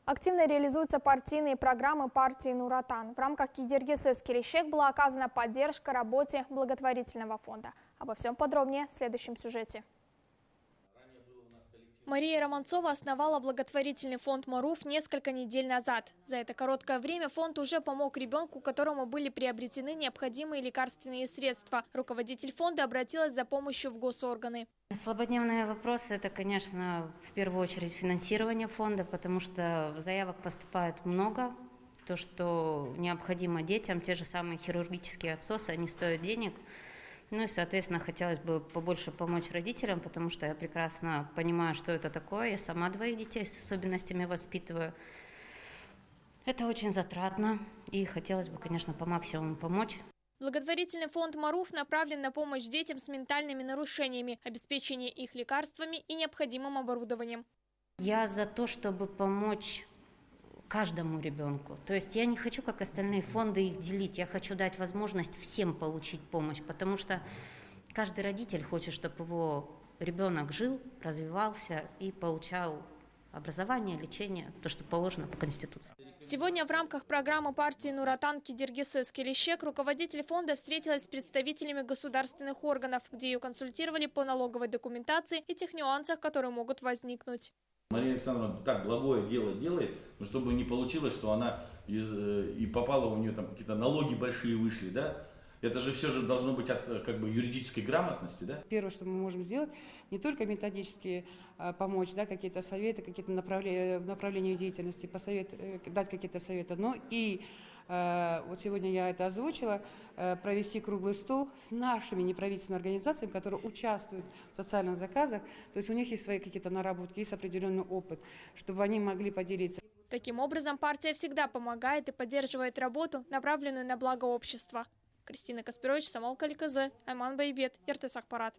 Активно реализуются партийные программы партии «Нур-Отан». В рамках Кедергисыз Келешек была оказана поддержка работе благотворительного фонда. Обо всем подробнее в следующем сюжете. Мария Романцова основала благотворительный фонд «Маруф» несколько недель назад. За это короткое время фонд уже помог ребенку, которому были приобретены необходимые лекарственные средства. Руководитель фонда обратилась за помощью в госорганы. Злободневные вопросы – это, конечно, в первую очередь финансирование фонда, потому что заявок поступает много. То, что необходимо детям, те же самые хирургические отсосы, они стоят денег. Ну и, соответственно, хотелось бы побольше помочь родителям, потому что я прекрасно понимаю, что это такое. Я сама двоих детей с особенностями воспитываю. Это очень затратно, и хотелось бы, конечно, по максимуму помочь. Благотворительный фонд «Маруф» направлен на помощь детям с ментальными нарушениями, обеспечение их лекарствами и необходимым оборудованием. Я за то, чтобы помочь каждому ребенку. То есть я не хочу, как остальные фонды, их делить. Я хочу дать возможность всем получить помощь, потому что каждый родитель хочет, чтобы его ребенок жил, развивался и получал образование, лечение, то, что положено по Конституции. Сегодня в рамках программы партии «Нур-Отан» Кедергисыз Келешек руководитель фонда встретилась с представителями государственных органов, где ее консультировали по налоговой документации и тех нюансах, которые могут возникнуть. Мария Александровна так благое дело делает, но чтобы не получилось, что она и попала, у нее там какие-то налоги большие вышли, да? Это же все же должно быть от юридической грамотности, да? Первое, что мы можем сделать, не только методически помочь, да, какие-то советы, какие-то направления деятельности, дать какие-то советы, но и вот сегодня я это озвучила, провести круглый стол с нашими неправительственными организациями, которые участвуют в социальных заказах, то есть у них есть свои какие-то наработки, есть определенный опыт, чтобы они могли поделиться. Таким образом, партия всегда помогает и поддерживает работу, направленную на благо общества. Кристина Каспирович, Самал Каликазы, Айман Байбет, РТ Сахпарат.